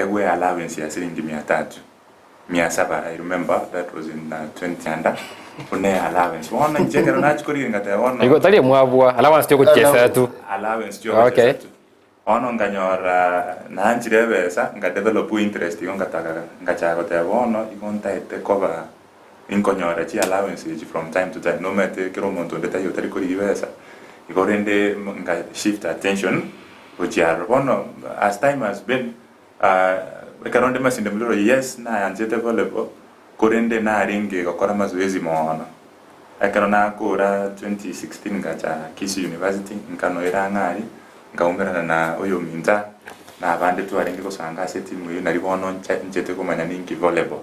we allowance ya shilingi 300 107. I remember that was in 20 under une allowance wana njengero nachikori ngata wana iko tali mwabwa allowance tyo kuchesa tu allowance tyo kuchesa tu ono nganyora na njirebesa ngadevelop interest ngataka ngachako te wono ikontaite cover inkonyora chi allowance from time to time no matter kero monto ndeta yo tari kori ibesa ikorende nga shift attention uchiaro wono as time has been karonde masinde mloro yes na anjete volleyball korende na ringe gakora mazoezi mono akarona kora 2016 ngacha Kisii University nkano irangari ngaumberana na oyo minta na abande tu aringe kosanga setimu yo naribono njete kumanya ningi volleyball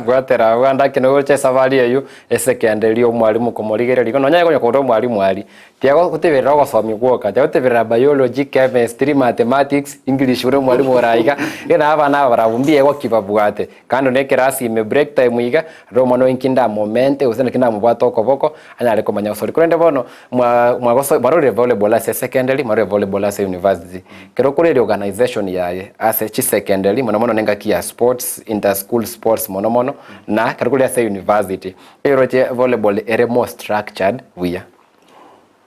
gwatera wanda kino che safari eyo secondary omwalimu komorigereri kono nyaye konyo kondo mwalimu ali tiago kuteberera gosomi gwoka tiago kuteberera biology chemistry mathematics english ure mwalimu oraiga ina abana barabumbie go kibabwate kando ne class ime break time iga romo no inkinda moment usene kinda mubwato koboko anyale komanya usori kurende bono mwagoso barore volleyball as secondary maro volleyball as university kero kure organization yaye as chi secondary mono nenga kia sports inter school sports mono na karikuli as university eroche volleyball ere more structured we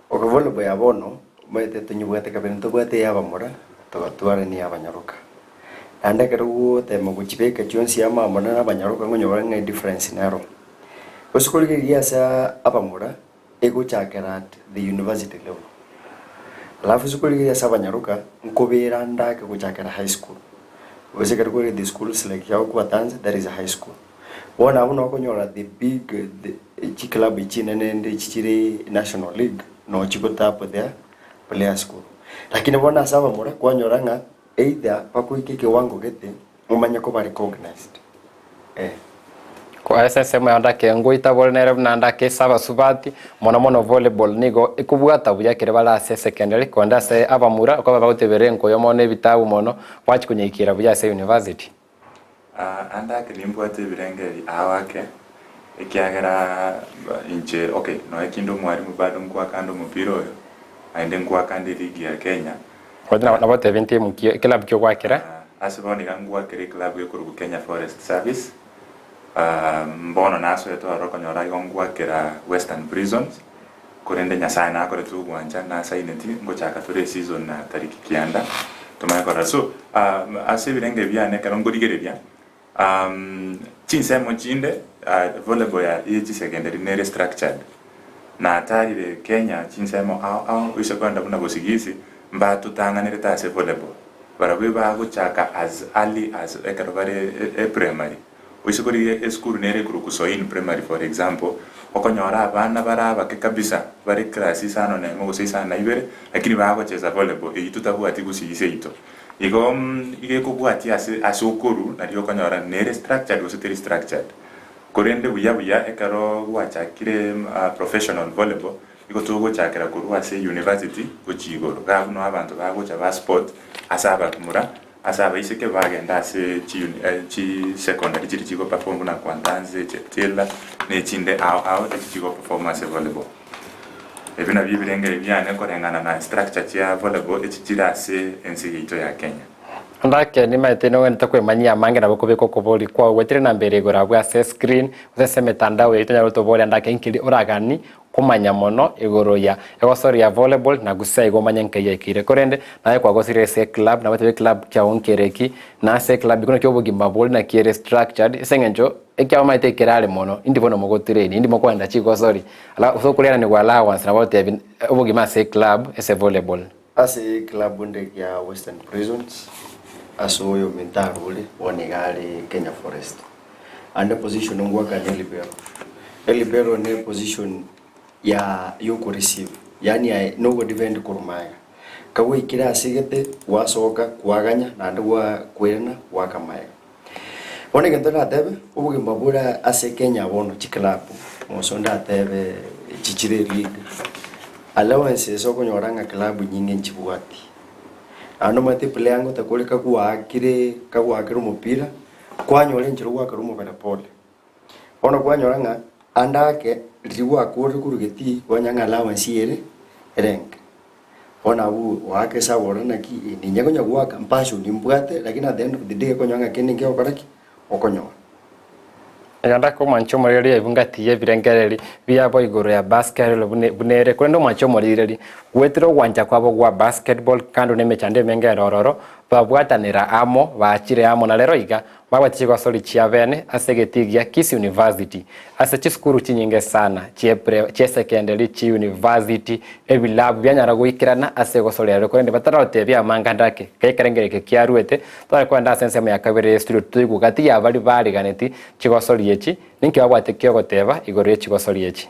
oka volleyball ya bono mete tunyubwate kabento bwate yaba mora tugatwara ni abanyaruka anda kerugo tema kuchibeka chonsi ama mona n'abanyaruka ngonyobora ngai difference naro usukulike yasa abamura ego chakera at the university level alafu usukulike yasa abanyaruka nkobera ndake kuchakera high school wese kategori the schools like yao kwa Tanzania there is a high school wana uno wakonyora the big the club ichine nende chichiri national league no chikota hapo there player school lakini wana saba mora kwanyoranga either pakuike kiwango gete umanya ko recognized kwa SSM anda ke ngoita bolnere nanda ke saba subati mono volleyball nigo ikubwata buya kire bala secondary konda se abamura ko babagutebere nko yomone bitabu mono wachi kunyikira buya se university anda ke limbwate birengeri awake ikiagera inje okay no ekindo mwalimu bado ngwa kando mupiro yo aende ngwa kandi ligi ya Kenya kodina na bote 20 mu club kyo kwakira asiboni ngwa kire club yo ku Kenya Forest Service mbono naso yeto arokonyora igongwa kera Western Prisons kurende nyasaye na akore tu gwanja na saineti ngochaka tore season na tariki kianda tumayakora so asibirenge byane karongorigereria chinsemo chinde volleyball ya each secondary nere structured na tarire Kenya chinsemo au isekwanda kuna Gusii mba tutanganire tase volleyball barabe ba gochaka as early as ekarobare primary usikori school nere kurukusoin primary for example okonyora abana baraba ke kabisa bari class isano na ngo sisana ibere lakini bago cheza volleyball itutabuati Gusii ito igo ige kubwati asukuru na dio konyora nere structured usiteri structured korende buya ekaro wachakire professional volleyball iko tugo chakira kurwa se university kuchigoro gabuno abantu bago cha sport asaba kumura asaba iseke bagenda se chi secondary chiko perform na kwantanze chetela ne chinde au chiko performance volleyball ebina bibirenge byane korengana na structure ya volleyball echichira se NCAA ya Kenya ndake ni maiteno wenda kwemanyia mange nabo kubeko koboli kwa wetire na mbere gora bwa screen usese metandao yitonya rutobole ndake inkili uragani kumanya mono igoro ya egosori ya volleyball na Gusii igomanya nkeye kire korende naye kwa gosire se club na wetire club kya onkereki na se club ikono kyo bugimba ball na kire structured isengenjo ekya maite kirale mono indi bono mogotireni indi mokwenda chiko sorry ala usokuliana ni kwa allowance na wote obugima se club ese volleyball ase club nde ya Western Prisons asoyo mentarule wanegale Kenya Forest and the position ngwa ka libero ne position ya yoko receive yani no go defend kurumaya kawe kira sigete wasoka kwaganya na ndwa kwena wakamaya one gento na tebe ubuge mbabura ase Kenya bono chiklabu mosonda tebe chichire league allowance so konyoranga club nyingi nchibwati ano mate player ngo takole kakuakire umupira kwanyole njiro gwakarumo bana pole ono kwanyoranga andake riwa kuri kurugeti kwanyanga allowance yere rank ona huu wake sawa orana ki ni nyagonya gwaka mpasho ni mbwate lakini at the end of the day konyanga kene ngeo karaki okonyoa yanda ko mancho moreri ibungatiye birengereri byabo igoro ya basketball bunere kwendo mancho moreri gwetiro gwanja kwabo gwa basketball kando nemechande mengerororo babwatanira amo baachire amo na lero iga bagwatichiko soli chia bene asegetigia Kisii University ase chiskuru chinyinge sana chie secondary chi university ebilabu byanyara gwikirana ase gosolera kwende bataraote bya mangandake kekerengereke kiaruete twari kwenda sense ya kabere studio tuyigugati ya bali bali ganeti chigosoli echi ninki babwatekio goteba igoro chigosoli echi.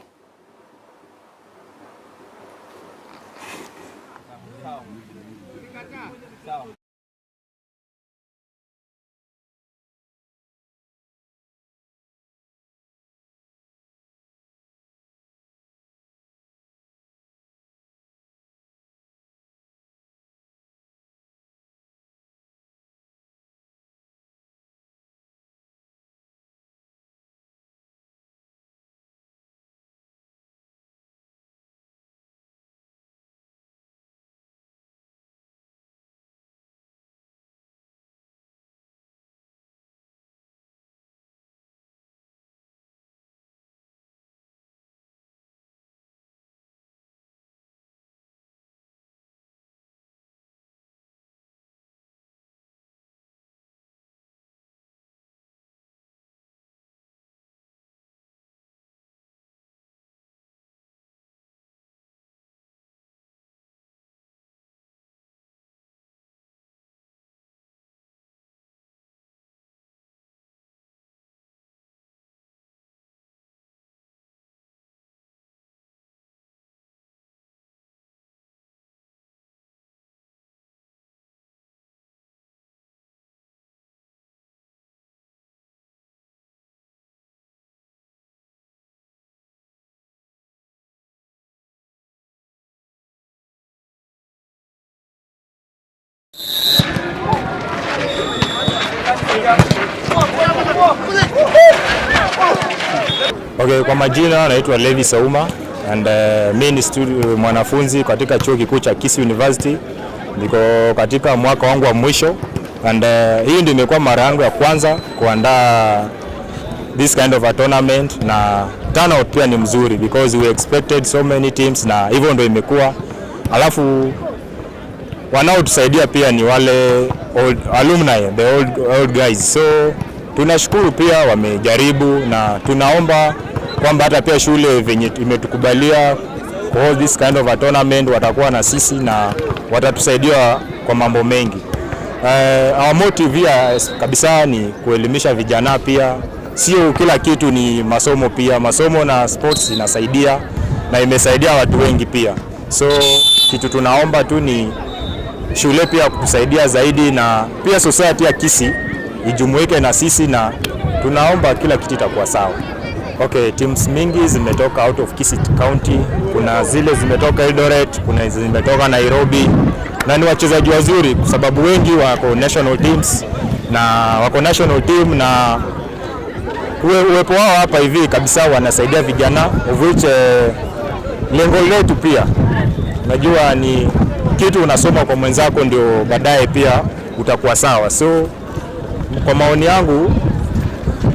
Okay, kwa majina naitwa Levi Sauma and mimi ni mwanafunzi katika chuo kikuu cha Kisii University. Niko katika mwaka wangu wa mwisho and hii ndio imekuwa mara yangu ya kwanza kuandaa this kind of a tournament na turnout pia ni mzuri because we expected so many teams na hivyo ndio imekuwa. Alafu wanaotusaidia pia ni wale alumni, the old guys. So tunashukuru pia wamejaribu na tunaomba kwamba hata pia shule venye imetukubalia for all this kind of a tournament watakuwa na sisi na watatusaidia kwa mambo mengi. Our motive kabisa ni kuelimisha vijana pia. Sio kila kitu ni masomo pia. Masomo na sports inasaidia na imesaidia watu wengi pia. So kitu tunaomba tu ni shule pia kutusaidia zaidi na pia society ya Kisii ijumuike na sisi na tunaomba kila kitu itakuwa sawa. Okay, teams mingi zimetoka out of Kisii County. Kuna zile zimetoka Eldoret, kuna zimetoka Nairobi. Na ni wachezaji wazuri kwa sababu wengi wako national teams na wako national team na uwepo wao hapa hivi kabisa wanasaidia vijana of which lengo letu pia najua ni kitu unasoma kwa mwenzako ndio baadaye pia utakuwa sawa. So kwa maoni yangu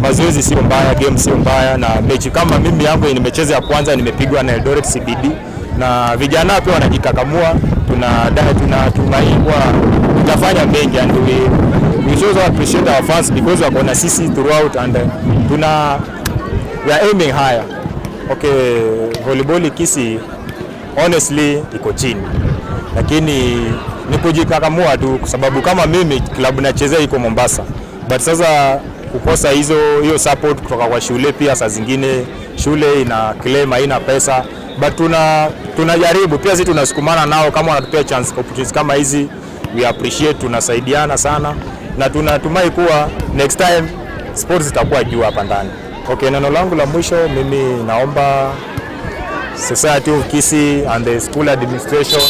mazoezi sio mbaya, game sio mbaya na mechi kama mimi yangu nimecheza ya kwanza nimepigwa na Eldoret CBD na vijana pia wanajikakamua. Tunatumai kwa tutafanya mengi and we also appreciate our fans because wako na sisi throughout and we are aiming higher. Okay, volleyball Kisii honestly iko chini. Lakini ni kujikakamua tu kwa sababu kama mimi klabu nachezea iko Mombasa. But sasa kukosa hiyo support kutoka kwa shule pia saa zingine shule ina claim haina pesa. But tunajaribu pia sisi tunasukumana nao kama wanatupea chance opportunities kama hizi we appreciate, tunasaidiana sana na tunatumai kuwa next time sports itakuwa juu hapa ndani. Okay, neno langu la mwisho mimi naomba society of Kisii and the school administration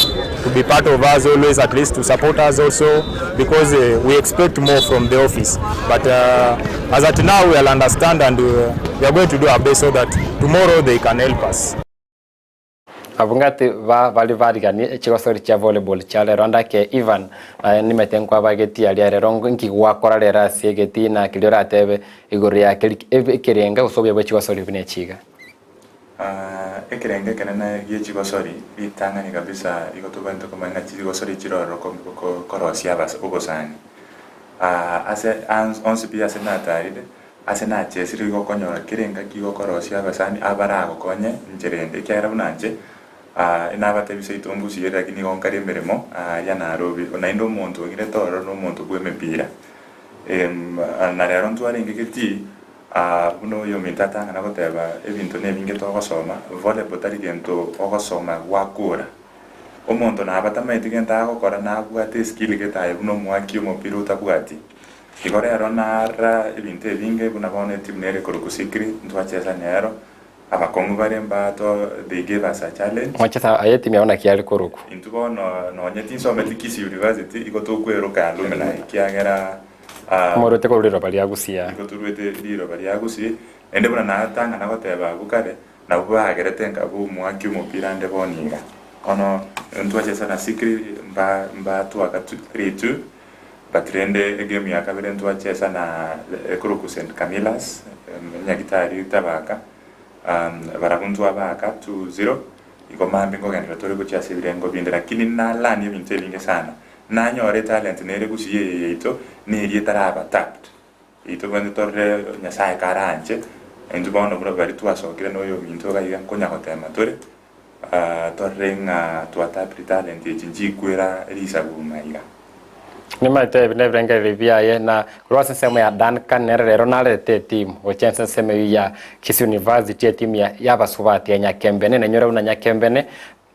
to be part of us always, at least to support us also because we expect more from the office. But as at now we will understand and we are going to do our best so that tomorrow they can help us. abungati bali varigani chigosori cha volleyball cha lero ndake Ivan nimetenkwa bageti ali rero ngigwa kora rera siegeti na kilira tebe igori ya kirenga usobye bwe chigosori bine chiga ekirenge kenene gichigosori bitangani kabisa igotubante komanga chigosori chiroro ko korosia bas ubosani ase onse pia senataride ase na chesiri gokonyora kirenga kigokorosia basani abara gokonye njerende kyara bunanje inabate bisaito Gusii lakini gonkari meremo ya Nairobi onaindo muntu ngire toro no muntu bwe mepira na rero ntwari ngikiti uno yo mitata ngana goteba ebintu nebinge to gosoma volleyball tari gento ogosoma gwakura omuntu nabata maitigenta gukora na bwate skill getaye uno mwaki umupira utabwati igore rero nara ebintu ebinge buna bone team nere korukusikri ntwacheza nero abakongo baremba to they gave us a challenge mwacheza ayeti miona kiali koruku intuko no nyeti nsome Kisii University ikoto kweruka alumni kiagera morote ko riro bali Gusii ikoturwete riro bali Gusii ende buna natanga nagoteba gukare na bubagerete ngabu mwaki umupira nde boninga ono ntwacheza na sikri mba tuaka 3-2 batrende game ya kabere ntwacheza na koruku St Camilas nyagitari tabaka barakuntu abaka 2-0 ikomambi ngogendera tore kuchase birengo binde lakini nalani ebintu ebinge sana nanyore talent nere Gusii yeito niri taraba tapped ito bande torre nyasaye karanje endubono bro bari twasokire noyo bintu gayiga konya hotema tore torre nga twatap talent ejinji kwera elisa gumaiga nimate binebrenga revia na cross sema ya Duncan nerero nalete team ochense sema ya Kisii University team ya basubati ya Nyakembene na nyora una Nyakembene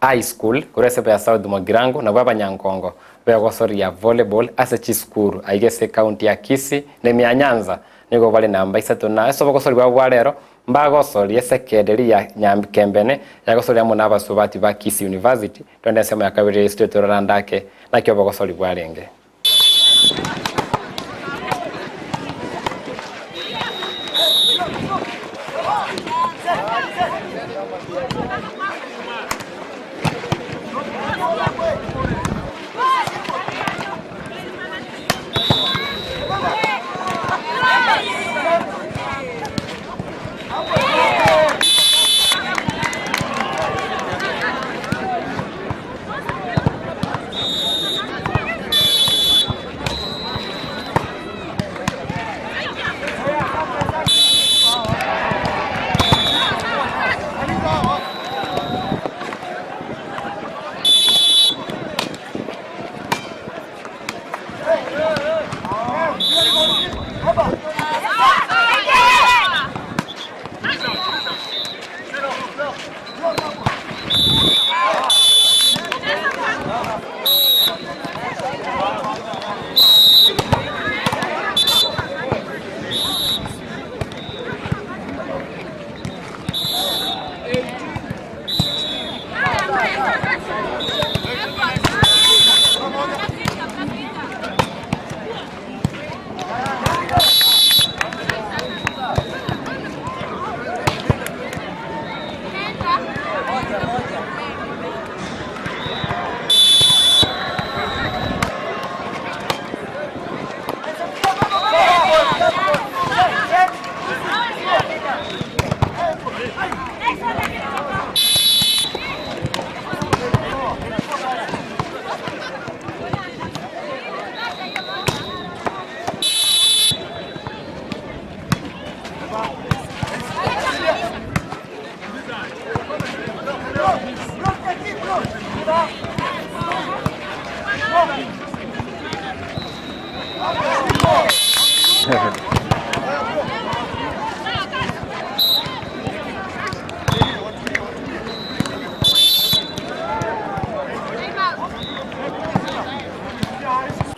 high school kurese ya South Mogirango na baba Nyankongo begosori ya volleyball asechi school aigese county ya Kisii ne mya Nyanza niko vale namba 3 na so bagosori bwa rero mbagosori esekenderi ya Nyakembene yagosori ya mona basubati ba Kisii University twende sema ya kabiri state randake na kyo bagosori bwa renge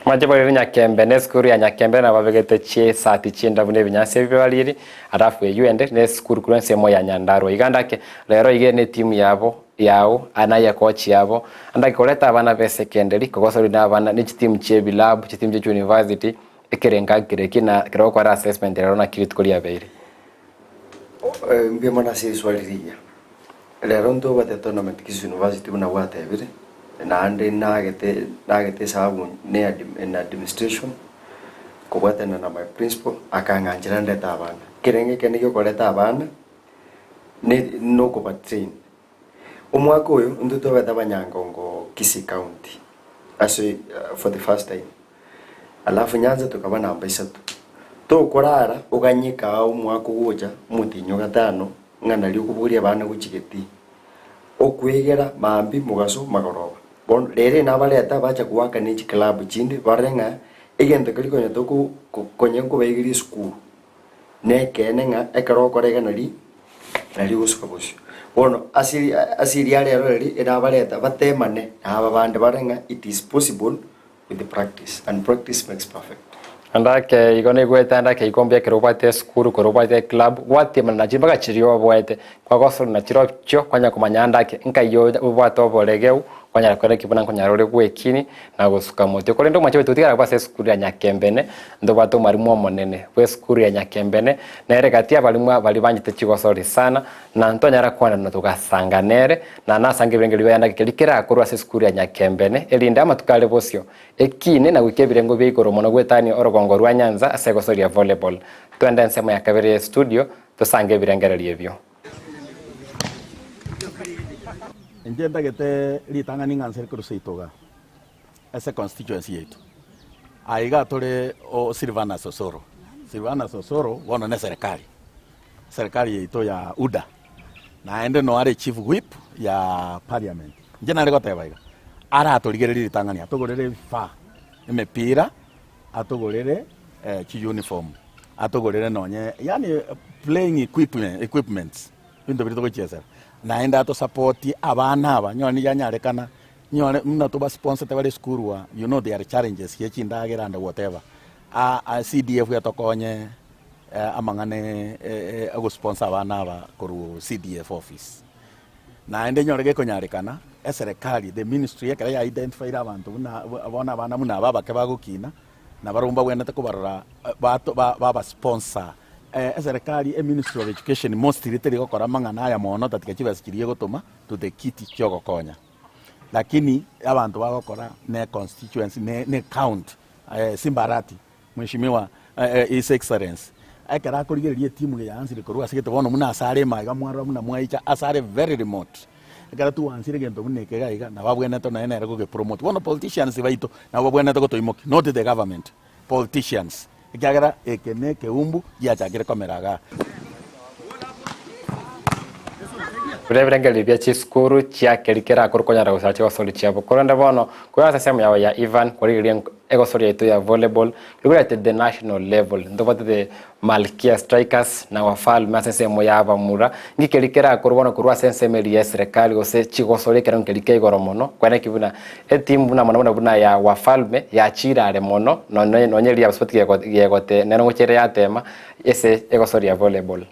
Majibori Nyakembene skuru ya Nyakembene na babegete che sati chinda bune binyase bibaliri arafu yuende ne skuru kurense mo ya Nyandarua igandake lero igene timu yao anaye coach yabo andake koleta abana be secondary kogosori na abana ni timu che bilab timu che university ekerenga kirekina kero kwa assessment lero na kirit kuli abeire mbema na siri swali rija lero ndo bate tournament Kisii University buna watebire na ande nagete sabu ne administration kubwatana na my principal akanganjira ndeta abana kirenge kenigyo koleta abana no kuba train umwaka uyu nduto beta banyangongo Kisii County for the first time alafu Nyanza tukaba namba 3 to kurara uganyika umwaka uguja mutinyo gatano ngana lyo kuburia abana guchigeti okwegera mambi mugaso magoroba bon rere nabaleta bacha kuwaka n'iki club chinde barenga egento kali konye toku konye ko begiri school ne kenenga ekaro korega nali gusuka bosho bono asiri yale rero erabaleta batemane aba bande barenga it is possible with the practice and practice makes perfect. Andake igone gwetanda ke ikombia kerobate skuru korobate club wati mana jibaga chirio bwete kwa goso na chiro kyo kwanya kumanyanda ke nkayo ubwato bolegeu kwanya kore kibuna kwanya rore gwekini na gusuka moto kore ndo macho tutikara kwa skuru ya Nyakembene ndo bato marimu monene we skuru ya Nyakembene na ere gatia balimu bali banyite chigosori sana na ntonyara kwana no tugasanganere na nasange birengeli bayanda kelikira akorwa skuru ya Nyakembene elinda matukale bosio ekine na gwikebirengo beikoro mono gwetani orogongo rwa Nyanza asegosori ya volleyball twende nsema ya kabiri studio tusange birengererie byo Njenda gete litangani nganseri kuruseitoga ese constituency yetu aiga tole o Silvana Sosoro wono ne serikali yetu ya UDA na ende no are chief whip ya parliament njena lego tebaiga ara atorigere litangani atogorere fa emepira atogorere chi uniform atogorere nonye yani playing equipments bindo bito gocheza naenda ato support abana aba nyoni yanyarekana nyone mna to ba sponsor tebale school wa you know there are challenges here chindagera and whatever a CDF ya tokonye amangane ago sponsor abana aba koru CDF office naende nyorege konyarekana serikali the ministry yakara ya identify abantu na abona abana muna baba ke bagukina na barumba bwena takubarora baba sponsor serikali ministry of education mostly tete gukora mangana ya mono tatikachibasikirie gutuma to the kiti kyo gokonya lakini abantu bagokora ne constituency ne count Simbarati mheshimiwa his excellence akara kurigerie timu ya ansire korwa sigete bono muna asare maiga mwara muna mwaicha asare very remote akara tu ansire gento muneke gaiga na babwena to na ene go promote bono politicians baito na babwena to gotoimoki not the government politicians ikagera ekene keumbu yachagire komeraga Urevengeli bya chiskuru chia kelikera akorukonyara gusachi wasoli chia bokoranda bono kwa sasemu ya Ivan kuri egosori yetu ya volleyball at the national level ndobate the Malkia Strikers na wafalme asesemo ya abamura ngikelikera akorubona kurwa sensemeli ya serikali ose chigosori kera ngelike igoromono kwana kibuna etimu buna mona buna ya wafalme ya chirare mono nonyeli ya sport yegote neno ngochere ya tema ese egosori ya volleyball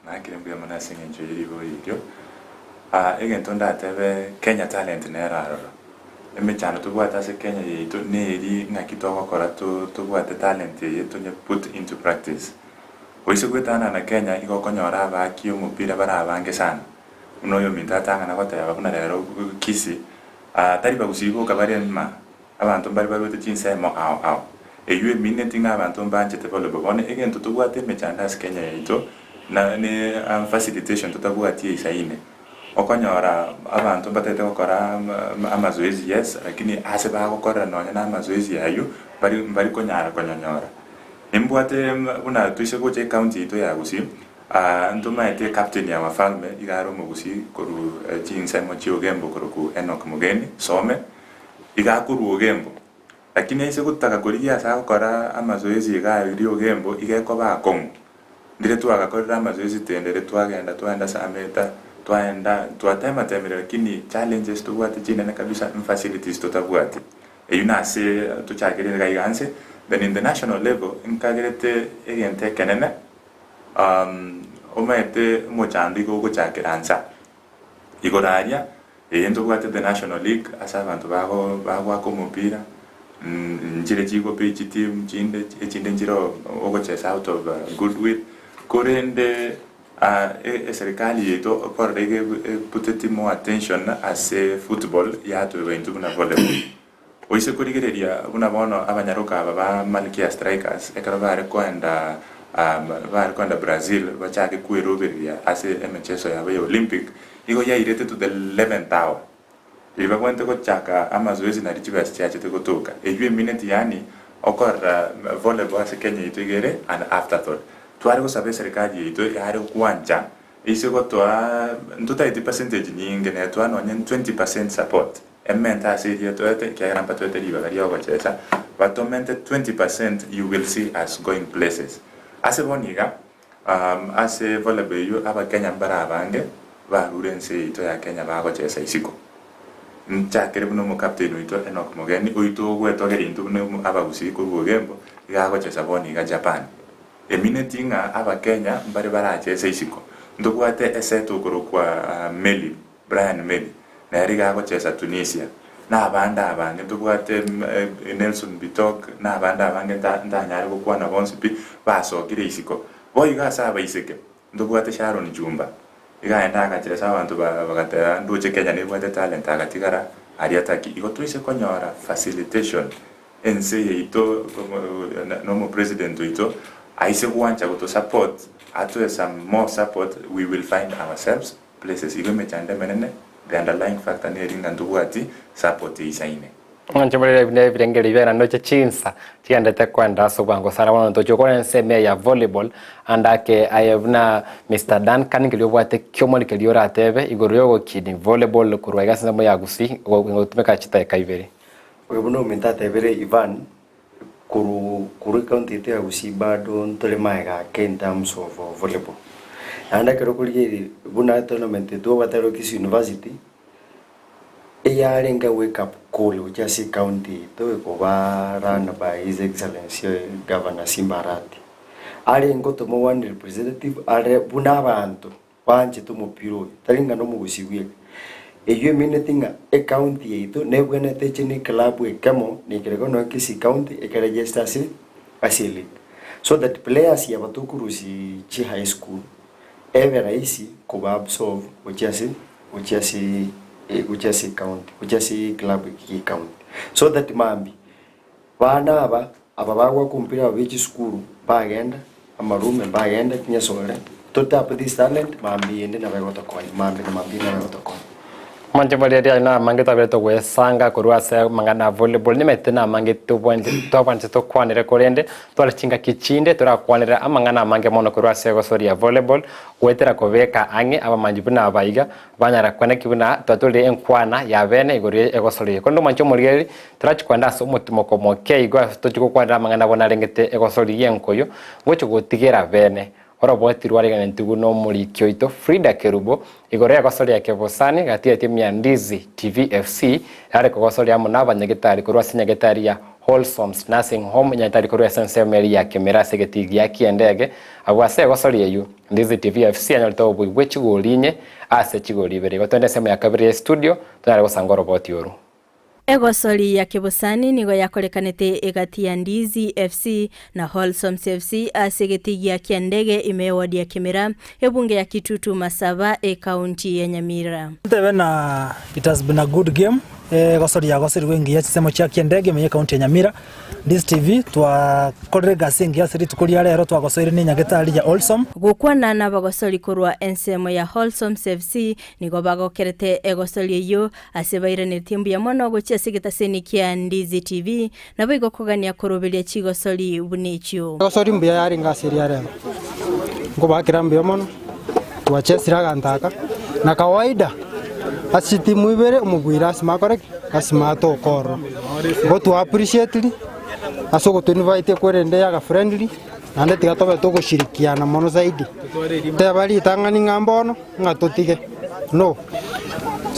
nakirembuya manasinga njiribo yityo egento ndatebe Kenya talent nerarora emechano tubwata se Kenya yito neri ngakitoko kora tubwata talent yeto nye put into practice oise kwetana na Kenya igokonyora abaki umupira barabange sana unoyo mintatanga nakotaya kuna rero Kisii tari bagusigo kabarema abantu bari bagote chinsemo ao eyu minute ngabantu mbanje develop bone egento tubwate mechanda se Kenya yito na ni facilitation tutabwatie isaine okonyora abantu batete gukora amazoezi yes lakini ase ba gukora nonye na amazoezi yayo bari konyara konyonyora nimbwate una tuise goche county to ya Gusii ntuma ete captain ya wafalme igaro mu Gusii koru chinsemo chiogembo koru ku Enoch Mugeni some igakuru ogembo lakini ise gutaka kuriya sa gukora amazoezi igayo iri ogembo igeko ba kongo ndire twagakorera amazoezi tendere twagenda sameta twatema temere lakini challenges tubwate chine kabisa facilities tutabwate eyuna se tuchagere gaiganse then in the national level inkagerete egente kenene omete mochandi go kuchakiransa igoraria eyento bwate the national league asabantu bago akomupira njire chigo page team chinde njiro ogochesa out of goodwill korende serikali yetu korege put more attention as football yatu wentu na volleyball oise kurigereria buna bono abanyaruka baba Malkia Strikers ekarabare kwenda Brazil bachake kuirubiria ase emechezo ya Olympic igo ya irete to the 11th hour iliba kwente ko chaka amazoezi na richibas chache kutoka ejwe minute yani okora volleyball ase Kenya itegere and afterthought twari kusabe serikali yetu yari kuanja ise ko twa ntuta 80% nyingi na twa no 20% support ementa seria to ete kya rampa to ete liba garia ogochesa but 20% you will see us going places ase boniga ase volleyball yu aba Kenya bara abange barurense ito ya Kenya bagochesa isiko nchakere buno mu captain ito Enoch Mogeni oito gwetogera into buno aba Gusii ku Bugembo gagochesa boniga Japan eminetinga aba Kenya mbare barachesa isiko ndogwate eseto kurukwa Meli Brian Meli na yari gagochesa Tunisia na abanda abange ndogwate Nelson Bitok na abanda abange ndanyari gukwana bonsipi basogire isiko boyiga saba iseke ndogwate Sharon Jumba igaenda agachesa abantu bagatera nduche Kenya ni bwate talent agatigara ariataki igotwise konyora facilitation ense ito no president ito aise kuancha kuto support atu some more support we will find ourselves places igome chande menene the underlying factor ne ringa nduwati support isaine Anjumale bine birengeri bera noche chinsa tiandete kwenda so bango sana wana to chokora nseme ya volleyball andake ayebna Mr. Duncan ngiliyobwate kyomoli keliyora atebe igoroyo kidi volleyball kurwaiga sema ya Gusii ngotumeka chita kaivere webuno mentatebere Ivan kuru county ya Gusii bado ntole maiga in terms of volleyball anda kero kuliye buna tournament to bataro Kisii University yarenga wake up call Gusii county to ko run by His Excellency Governor Simbarati arengo to mo one representative are buna abantu banje to mupiro talinga no mu Gusii eyo minetinga e county yetu nebwene techini club ekamo nikirego no Kisii county ekeregister as league so that players ya batukurusi chi high school ever raisi kuba absorb Gusii county Gusii club ki county so that mambi bana aba bagwa kumpira which school bagenda amarume bagenda kinyasore to tap this talent mambi ende na bagota kwa mambi na bagota kwa Manjamali na mangeta beto we sanga kurwa se mangana volleyball ni metena mangeto point to kwanere korende to chinga kichinde to kwanere amangana mange mono kurwa se go ya volleyball wetera koveka ange aba manjibuna abaiga banyara kwana kibuna totole enkwana ya bene igori ego sori kondo mancho morgeri trachi kwanda so mutimo komo ke igwa to chiko kwanda mangana bona rengete ego sori yenkoyo gocho gotigera bene ora bwatirwari gane ntuguno muri kyoito Frida Kerubo igore gosori ya Kebosani gatia timu ya Ndizi TVFC yare gosori ya munaba nyagetari kurwa sinyagetari ya Wholesome Nursing Home nyatari kurwa sensemeri ya Kemera segeti ya kiendege abwase gosori yeyu Ndizi TVFC anyalto bwe chigolinye ase chigolibere gotonde sema ya kabiri studio tunare gosangoro botioro Egosoli ya Kebosani nigo yakorekanete egati ya Ndizi FC na Wholesome FC asegeti ya kiandege imewadi ya Kemera ebunge ya Kitutu Masaba county ya Nyamira. It has been a good game. Gosori ya gosori wengi ya chisemo cha kiandege menye county ya Nyamira. This TV twa korega singi ya siri tukuri rero twa gosori ni nyagetari ya Wholesome. Gukwana na bagosori kurwa ensemo ya Wholesome FC nigo bagokerete egosori yo asebaire ne timbu ya mono gochi sigita senikia Ndizi TV na bigo kugania korobelia chigosori bunicho gosori mbya yari ngasiri rero ngo bakirambye mono twachesira gantaka na kawaida asiti muibere umugwira simakore asimato koro ngo tu appreciate asoko tu invite kwerende ya friendly ande tigatobe to gushirikiana mono zaidi tebali tangani ngambono ngatotige no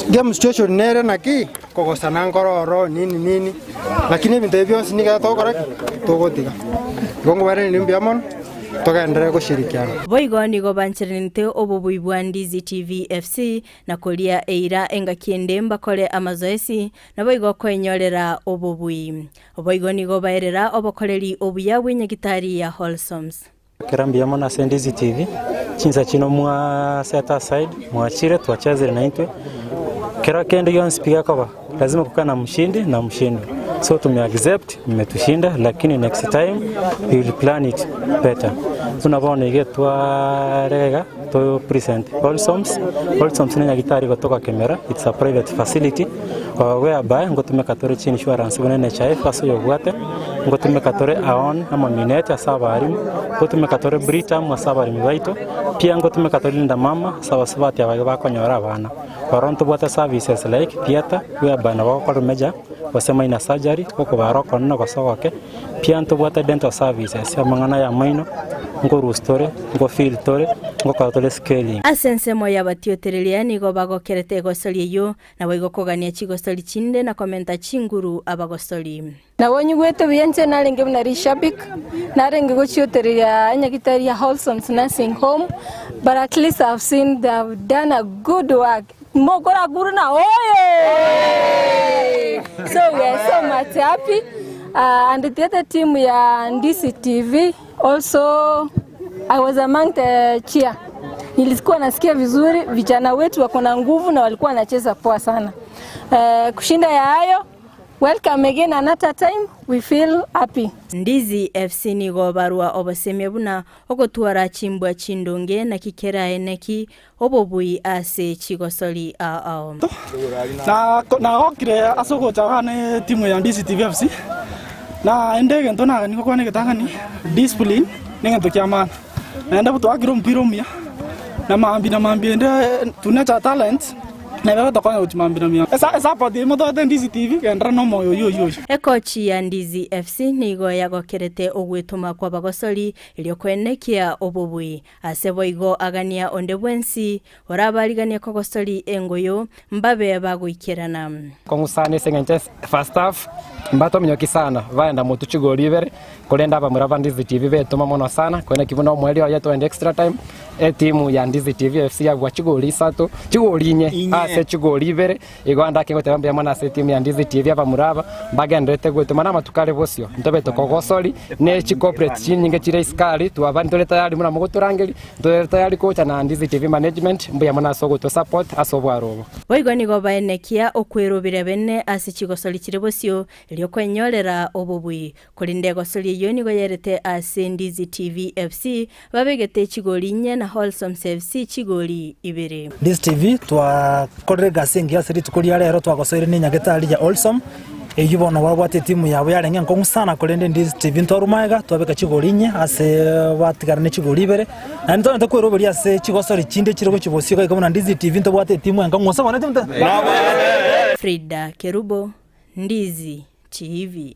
game situation nere naki kokosana ngororo nini lakini bintu byose niga tokora togotiga gongo bare nimbya mono tokaendelea kushirikiana boigo nigo banchirinite obubuibwa Ndizi TVFC na kolia eira enga kiendemba kole amazoezi na boigo kwenyorera obubui boigo nigo baerera obokoleri obuyawe nyagitari ya Wholesomes kirambia mona Ndizi TV chinsa chino mwa set aside mwachire tuwacheze na intwe kera kende yon speaker cover lazima kukaa na mshindi na mshindwa. So tumeaccept, mmetushinda, lakini next time we will plan it better. Tunavona igetwa rega to present Wholesomes ni gitari kutoka kamera. It's a private facility whereby ngotumeka tore chini insurance bone NHIF aso yogwate ngotumeka tore aon ama minete asabari ngotumeka tore britam asabari mibaito pia ngotumeka tore linda mama sawa sabati abaga bakonyora abana baronto bwata services like theater whereby na bakora meja wasema ina surgery koko baroko no gosogoke pia nto bwata dental services amangana ya maino ngo rustore ngo filtore ngo katole scaling asensemo yabatioterelia nigo bagokerete gosoli yo na wigokogania chigosoli chinde na komenta chinguru abagosoli na wonyu gwete bienche na lenge na rishabik na lenge gochioterelia nyagitari ya Wholesomes nursing home, but at least I've seen they've done a good work. Mogora guruna oye! So we are so much happy. And the other team ya Ndizi TV also, I was among the cheer. Nilikuwa nasikia vizuri, vijana wetu wako na nguvu na walikuwa wanacheza poa sana. Kushinda ya hayo, welcome again another time, we feel happy. Ndizi FC ni gobarua obaseme buna okotwara chimbwa chindonge na kikera eneki obobui ase chigosoli ao. Na okire asoko chakane timu ya Ndizi TV FC. Na endege ntona niko kwa neketangani discipline nengento kiamana. Naenda buto akiro mpiro mia. Na maambi ende tunacha talent. Na baba tokana utimambi na mia. Esa podi moto Ndizi TV kendra no moyo yo. Ekochi ya Ndizi FC nigo yagokerete ogwetuma kwa bagosoli iliyokwenekia obobui asebo igo agania onde bwensi orabaligania kogosoli engoyo mbabe baguikirana kongusane sengenche first half mbato minyoki sana vaenda mutu chigoli ibere kolenda bamurava Ndizi TV betuma mono sana kwene kibuno mweli oyeto end extra time timu ya Ndizi TV FC yagwa chigoli 3 chigoli nye ase chigoli ibere igwanda kingo tebambya mona ase timu ya Ndizi TV abamurava bagendete gwetuma na matukale bosio ntobe tokogosoli ne chi corporate chinyinge chire iskali tuabandole tayari muna muguturangeli ndo tayari kocha na Ndizi TV management mbuya mona sogo to support asobwarobo boigo nigo baenekia okwirubire bene ase chigosoli chire bosio lyokwenyorera obobui kulinde gosoli yo nigo yerete ase Ndizi TV FC babegete chigoli nye na Wholesomes FC chigoli ibere. Ndizi TV twakorere gasengi asiri tukulia rero twagosoire ni nyagetari ya Wholesome eyubona wagwate timu yawe yarenge nkongu sana kulende Ndizi TV ntorumaga twabeka chigoli nye ase batigarane chigoli ibere na ntonto kwiroberi ase chigosori chinde chirego chibosio kama Ndizi TV ntobwate timu yanga ngosa bana timta Frida Kerubo, Ndizi TV.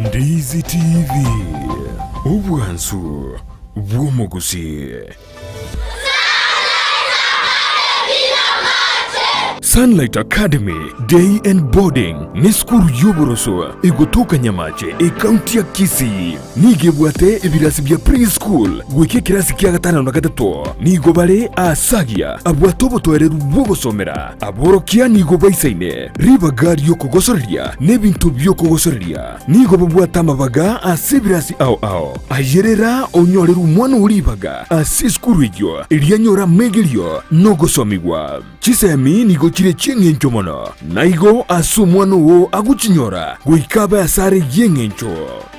Ndizi TV Ubwansu Gusii. Sunlight Academy Day and Boarding ni skuru yoboroso egotoka Nyamache county ya Kisii nigebwate ebirasi bya preschool gweke kirasi kya gatano na gatatu nigobare asagia abwatobo toereru bogosomera aborokia nigobaisaine ribagari yo kugosoreria nebintu byo kugosoreria nigobobwata mabaga asibirasi ao ayerera onyoreru mwana uribaga asiskuru iyo irianyora megelio no gosomigwa chisemi nigo chire chengencho mono naigo asumwano wo aguchinyora guikaba asare yengencho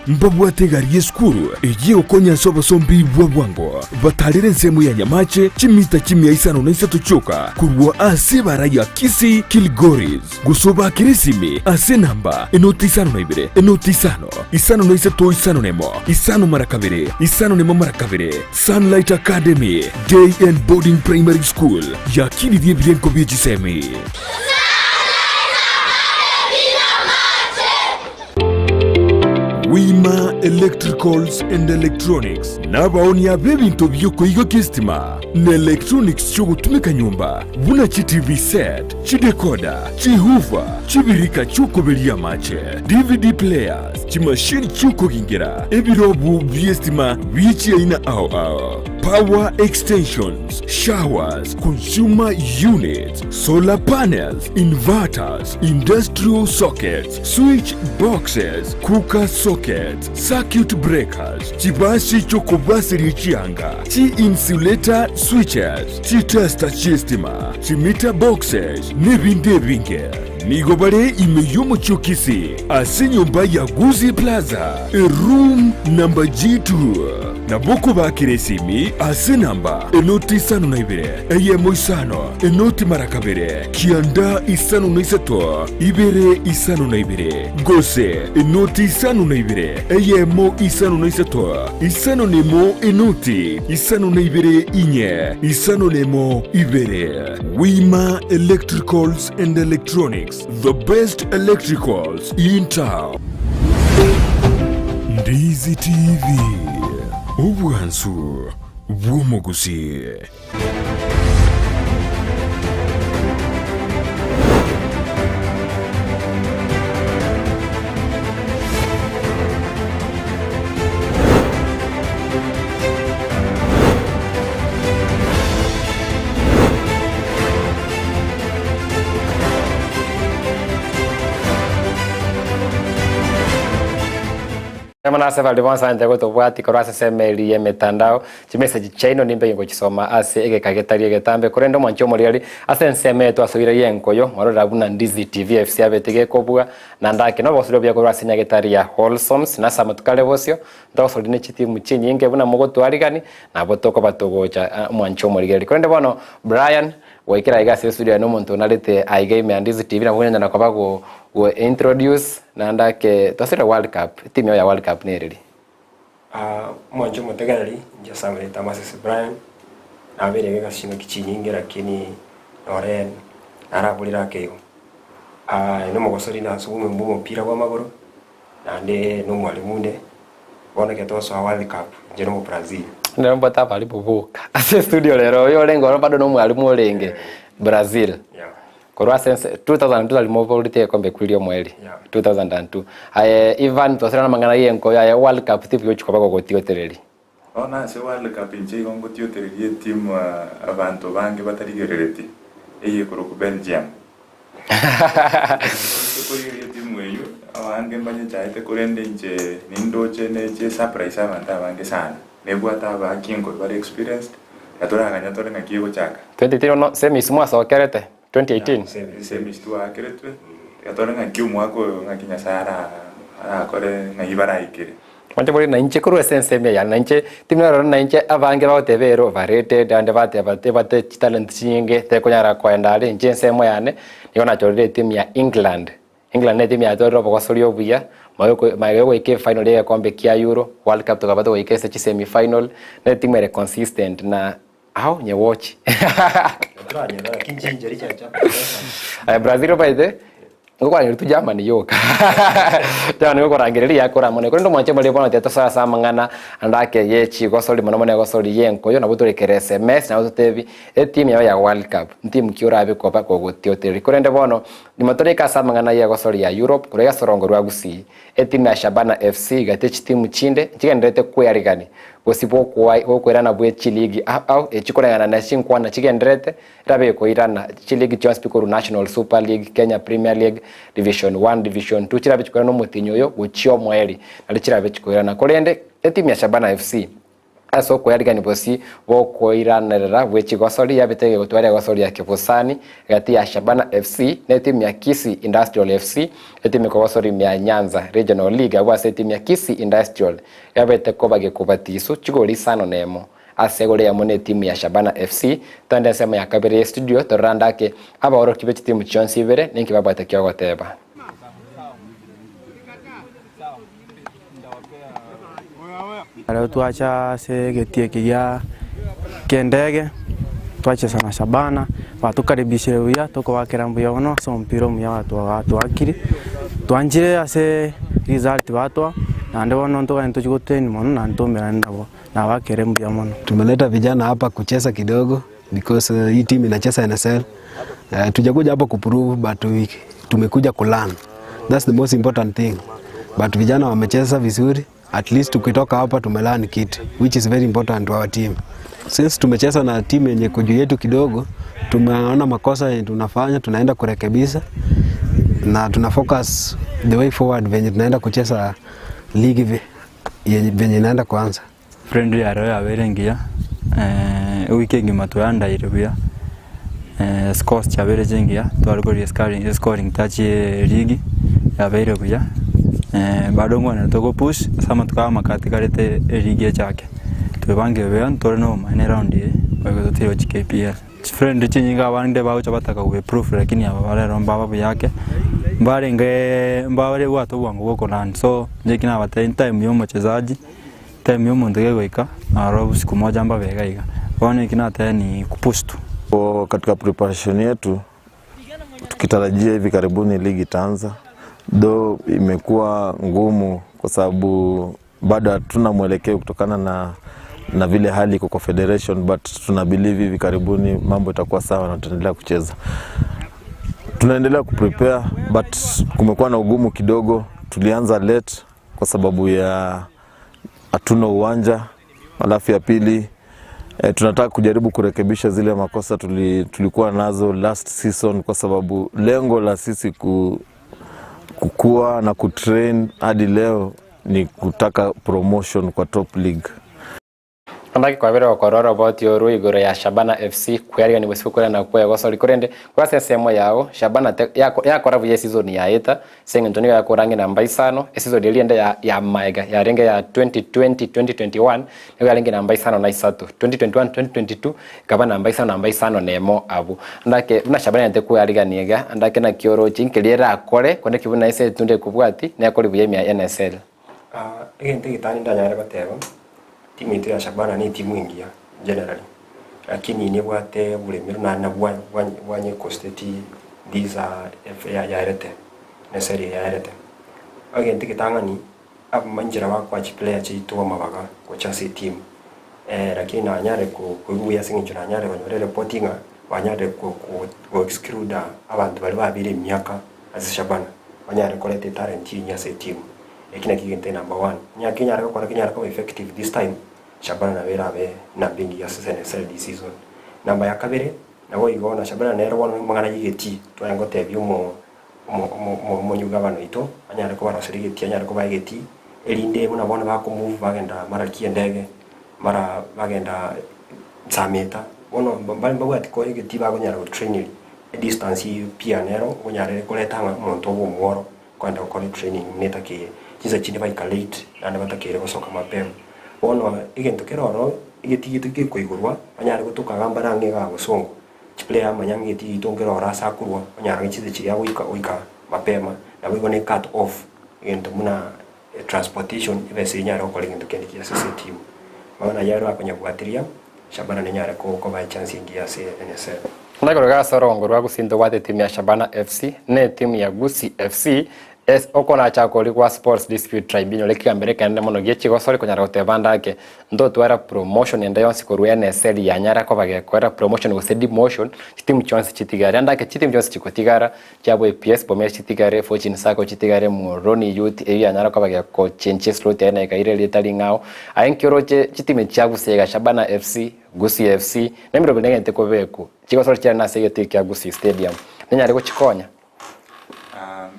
mbabwate gari skuru eje okonya sobo sombi bwabwango batalire nsemu ya Nyamache chimita chimia isano na isato choka kurwa asibara ya Kisii Kilgoris gusoba kirisimi asenamba enoti isano na ibere enoti isano na isato isano nemo isano marakabere isano nemo marakabere Sunlight Academy Day and Boarding Primary School ya kini die bienko bijisemi Wima Electricals and Electronics nabaonia bebinto byokuiga kistima na electronics cyo gutumika nyumba buna chi TV set, chi decoder, chi hoover, chi birika cyo kubelia mache, DVD players, chi machine cyo kugingira ebirobu byestima bichi aina ao power extensions, showers, consumer units, solar panels, inverters, industrial sockets, switch boxes, cooker sockets, circuit breakers, chibasi chokobasi richianga, chi insulator switches, chi tester chistima, chi meter boxes, nebinde binge. Nigobare imeyumo chukisi, ase nyumba ya Gusii Plaza, room number G2. Na boko bakire simi ase namba enoti isano na ibere eyemo isano enoti marakabere kianda isano na isato ibere isano na ibere gose enoti isano na ibere eyemo isano na isato isano nemo enoti isano na ibere inye isano nemo ibere. Wima Electricals and Electronics, the best electricals in town. Ndizi TV, ubwansu bw'omugusi. Kama seva livansa ndego to bwati korasa semeli ye metandao chimessage chaino nimbe ngo chisoma ase ege kagetari getambe korendo mwancho moriali ase nseme to asubira yenkoyo marora buna Ndizi TV FC abetege kobwa na ndake no bosiro bya korasa nyagetari ya Wholesomes na samatukale bosio ndaso line chitimu chinyinge buna mugoto arigani na botoko batogocha mwancho moriali korendo bono Brian waikira igase studio no muntu nalete aigame ya Ndizi TV na mwenya na kwabago we introduce na ndake twasira World Cup timu ya World Cup nerili mwanjo mutegarari nje samire tamasese Brian abere gashino kichinyinge lakini oren arabulira keyo no mugosori na sugume mbu mupira wa magoro nande no mwalimunde boneke toso World Cup nje no Brazil ndio mbota pali bubuka ase studio lero yo lengo bado no mwalimu olenge Brazil Korwa sense 2002 alimovolite kombe kulio mweli 2002 Ivan tosera mangana yenko ya World Cup tipu yochikoba gotio tereri ona se World Cup inje ngo tio tereri timu abantu bange batarigerereti eye koro ku Belgium ko timu eyo abange mbanye chaite kurende inje nindoche neche surprise abantu abange sana nebwata ba kingo bari experienced yatora nganya tore ngakigo chaka 2023 no semi smwa sokerete 2018 semi stua keretwe yatora ngakiu mwako ngakinya sara akore ngibara ikire Wante bori na inche kuru essence me ya na inche timero na inche abange baotebero variety ande bate talent chinge te konyara kwendale inche semo yane niona chorire timu ya England ne timu ya toro bogosorio buya mayo ike final ya kombe kia Euro World Cup to kabato ike se semi final na timu ere consistent na au nye watch Brazil baide ngoko ani tu Germany yoka tano ngoko rangereria yakora mone ko ndo mwanche mole bona teto sasa mangana andake yechi gosoli mono mone gosoli yenko yo nabutore kere SMS na utevi team ya World Cup team kiora abe kopa ko gotiote ko rende bono ni motore ka sa mangana ya gosoli ya Europe kurega sorongo rwa Gusii team ya Shabana FC gatechi team chinde chigendete kuyarigani bosipo kwera bwe chiligi au echikorana na shinkwana chigendrete rabe ko irana chiligi chonspikoru National Super League Kenya Premier League Division 1 Division 2 chirabe chikorana no mutinyoyo gochio mweli ali chirabe chikorana korende timu ya Shabana FC aso ko yarigani bosi bo ko iranera bwe chigosori yabetege gotwara gosori ya Kibusani gati ya Shabana FC na timu ya Kisii Industrial FC timu ko gosori ya Nyanza Regional League aba timu ya Kisii Industrial yabete ko bage kubatisu chigori sano nemo asegore ya mone timu ya Shabana FC tande sema ya kabere studio toranda ke aba oro kibe timu chonsi bere ninki babata kyo goteba Leo tuacha se getie kia kendege tuache sana Shabana watukaribishire uya toko wakirambu yono so mpiro mya watu akiri tuanjire ase result watu na ndio wana ntoka nitochiko train mono na ntomera nabo na wakere mbia mono. Tumeleta vijana hapa kucheza kidogo because hii team inacheza NSL. Tujakuja hapa kuprove but tumekuja kulearn. That's the most important thing. But vijana wamecheza vizuri. At least tukitoka hapa tumelearn kitu which is very important to our team. Since tumecheza na team yenye kuju yetu kidogo, tumeona makosa yenye tunafanya, tunaenda kurekebisha na tuna focus the way forward venye tunaenda kucheza ligi venye inaenda kuanza. Friendly area aberengia wiki ngima tuanda irubia scores cha berengia twalgori scoring touch ligi ya berengia bado ngwana toko push sama tukama katika lete ligi chake tubange bea ntore no mine round ye bago tiro KPL friend chinyinga bande bawo chabataka we proof lakini aba bale romba babu yake mbare watu wangu wako land so jekina bata time yo mchezaji time yo mondege goika aro siku moja amba begaiga wana kinata ni kupush tu. Katika preparation yetu tukitarajia hivi karibuni ligi itaanza, do imekuwa ngumu kwa sababu bado hatuna mwelekeo kutokana na vile hali iko kwa federation, but tuna believe hivi karibuni mambo itakuwa sawa na tutaendelea kucheza. Tunaendelea kuprepare but kumekuwa na ugumu kidogo. Tulianza late kwa sababu ya hatuna uwanja, alafu ya pili tunataka kujaribu kurekebisha zile makosa tulikuwa nazo last season, kwa sababu lengo la sisi kukua na kutrain hadi leo ni kutaka promotion kwa top league. Andaki kwa vile wakorora about yoru igoro ya Shabana FC kwari ni bwesiku kora na kwa gosoli korende kwa sesemo yao Shabana ya koravu ya season ya eta senga ntoni ya korangi namba 5 season iliende ya maiga ya renge ya 2020 2021 ya renge namba 5 na 3 2021 2022 kaba namba 5 nemo abu andake na Shabana nte kwa liga niga andake na kioro chinkeliera akore konde kibuna ise tunde kubwati na akore buye ya NSL egente gitani ndanyare batego timu yetu ya Shabana ni timu ingia generally, lakini ni bwate bulemero na wanye kosteti ndiza ya erete na seri ya erete agente kitangani aba manjira bakwa chi player chi tuwa mabaga ko chase team lakini na nyare ko ya singi na nyare banyore reportinga banyare ko exclude abantu bali babire myaka as Shabana banyare kolete talent ya se team ekina kigente number 1 nyakinya rako kwa kinya rako effective this time Shabana na wera be na bingi ya NSL this season namba ya kabere na wo igona Shabana na ero wana mangana yigeti twango tebyo mo nyugabano ito anyare ko barasirigeti anyare ko bageti elinde muna bona bako move bagenda mara kiendege mara bagenda sameta ono mbali mbagati ko yigeti bagonyara training distance pia nero onyare ko leta monto bo mworo kwenda ko training netake kiza chini ba late na batakere gusoka mapema ono igento keroro igiti kikoigurwa anyare gutuka gambara ngega gusongo player manyangi igiti tongerora sakurwa anyare chize chiri uika mapema na wigo ne cut off igento muna transportation ibese nyare ko ligento kendi kia team maana yaro akonyabwatiria Shabana ne nyare ko ba chance ingia NSL ndakoroga sorongo rwa gusindo wate timu ya Shabana FC ne timu ya Gusii FC okona chakoli kwa sports dispute tribunal lekambere kande mono gechi gosori konyara gutebanda ke ndo twara promotion enda yonsi koru NSL ya nyara ko bage kwara promotion go sedi motion timu chonsi chitigara ndake timu chonsi chikotigara chabo PS bomya chitigare fortune sako chitigare moroni youth ya nyara ko bage ko chenche slot ya na kaire letali ngao ayenkoroche timu chagusega Shabana FC Gusii FC nemiro bengente ko beku chigosori chana na sege ya Gusii stadium nyare ko chikonya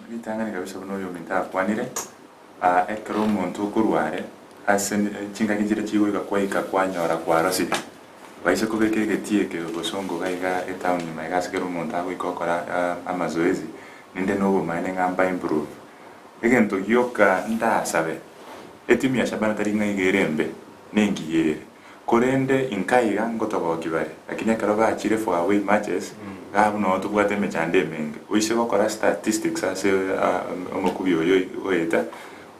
bitangani kabisa buno minta kwanire ekero muntu kurware asen chinga kinjira chigo ikakwaika kwanyora kwa rosidi baise kubekege tieke gosongo gaiga etown ni maiga sekero muntu agikokora amazoezi ninde nobo maine ngamba improve egento yoka ndasabe etimi ya Shabana taringa igerembe nengiye korende inkaiga ngotoba kibare lakini ekero bachire for away matches gabu no tubwate mechande menge uise gukora statistics ase omukubi oyeta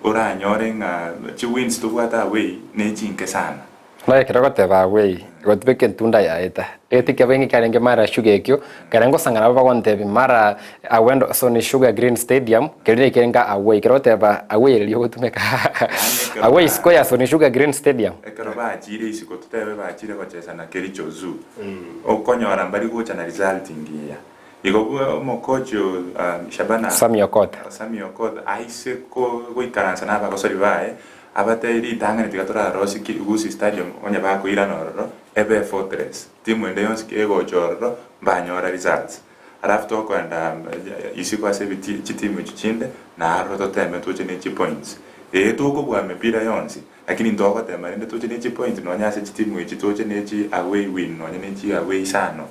oranyore nga chi wins tubwata away ne chinke sana Nae kiroko teba away gotbeke ntunda ya eta etike bengi karenge mara sugar kyo karengo sangana baba kontebi mara awendo Sony Sugar Green Stadium kerine kerenga away kiroko teba away liyo gotumeka away square Sony Sugar Green Stadium ekero baachire isiko tutebe baachire kocheza na Kericho Zoo okonyora mbali gocha na result ngiya iko mokocho Shabana Sami Okot aise ko goikaransa na bakosori bae abateri tangani tigatora rosi Gusii stadium onya bako iranoro ebe fortress timu ende yonski ego chorro banyora results alafu to kwenda isiko asebiti timu chichinde na aroto teme to chene points to ko bwa mepira yonsi lakini ndoko tema ende to chene points no nya se timu to chene away win no nya away sano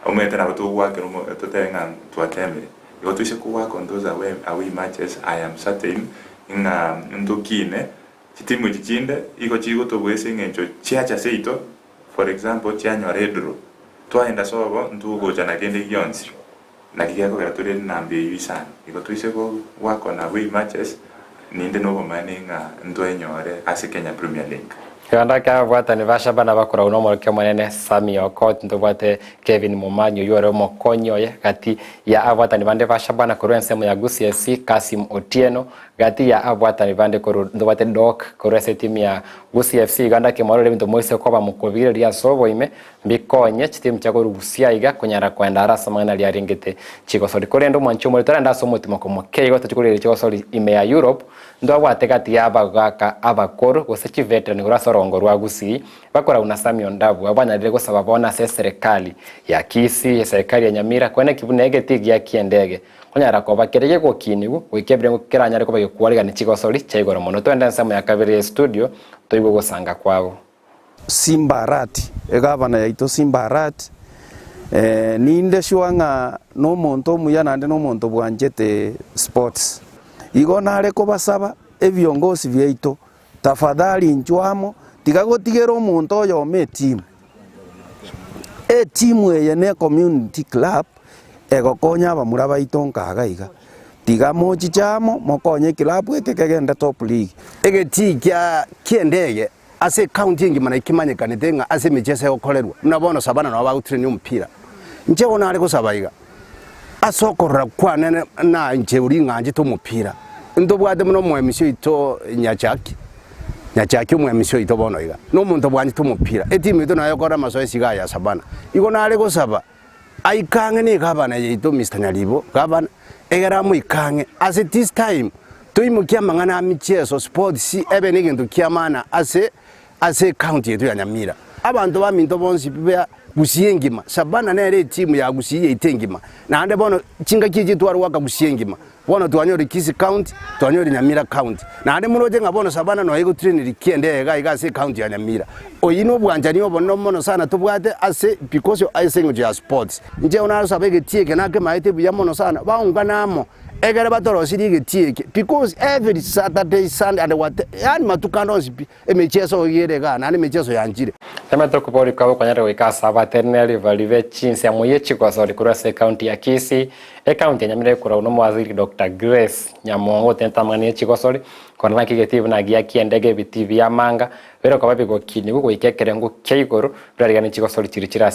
omete na to wake no to tenga to ateme iko to isiko wako those away matches I am certain inga ndokine timu chichinde iko chigo to bwese ngencho chiacha seito for example chianyo redro twaenda sobo ntugo jana kende yonsi na kigako garatore nambe yisana iko tuiseko wako na way matches ninde no maninga ntwenyore ase Kenya Premier League Kanda ka bwata ni basha bana bakora uno molke monene Sami Okot ntobate Kevin Mumanyo yore mokonyo ye gati ya abwata ni bande basha bana koro ensemo ya Gusii FC Kasim Otieno gati ya abwata ni bande koro ntobate Doc koro ese timu ya Gusii FC ganda ke marole binto moise kwa mukobire ria sobo ime bikonye timu cha koro Gusii iga kunyara kwenda arasa mangana lia ringete chiko sori kore ndo mwancho mo tora somo timo komo kego tuchukule chiko sori ime ya Europe ndo abwate gati ya abagaka abakoro gosechi veteran gora sorongo rwa Gusii bakora una Sami Ondabu abana rego sababona se serikali ya Kisii serikali ya Nyamira kwene kibunege tigi ya kiendege kunyara ko bakereye ko kinigu wikebre ngo kiranyare ko bagikwariga ni chiko sori chaigoro mono to enda nsamo ya kabiri studio to igo gosanga kwabo Simbarati egabana yaito Simbarati ninde shwanga no monto muyana ande no monto bwanjete sports igo nare ko basaba ebiongozi byaito tafadhali njwamo tigagotigera omuntu oyo ome timu eye ne community club egokonya abamura baito nkaga iga tiga mochi chamo mokonye club eke kegenda top league egeti kya kiendege ase county ngimana ikimanyekane tenga ase michese okolerwa nabona sabana no abautreni umupira nje ona ari gusaba iga asokorra kwana na nje uri nganje to mupira ndobwade muno mu emission ito nyachaki mu emission ito bono iga no muntu bwanyi to mupira etimu ito nayo kora masoesi ga ya sabana igo nare gusaba aikange ni gabana yito Mr. Nyalibo gabana egera mu ikange as it is time tuimukia mangana michezo sports ebe nigintu kiamana ase county yetu ya Nyamira abantu baminto bonsi bya Gusii ngima sabana nere timu ya Gusii itengima na ande bono chinga kiji twari waka Gusii ngima bono twanyori Kisii county twanyori Nyamira county na ande muroje ngabono sabana no yego train kiende ga ase county ya Nyamira oyino bwanja niyo bono mono sana tubwate ase because I think ya sports nje ona sabege tieke na ke maite buya mono sana baunganamo egere batorosiri getieke because every Saturday Sunday and what yani matukano zipi emechezo yerega na emechezo yanjire Temetro kupori kwa kwanyare wikasa baternally valive chinsi ya moyechi kwa sori kurase county ya Kisii county ya Nyamira kura uno waziri Dr. Grace Nyamongo tentamani chiko sori kona kigetivu na gia kiendege bitivi ya manga bero kwa babi go kini go ikekere ngo keigoro bari gani chiko sori chiri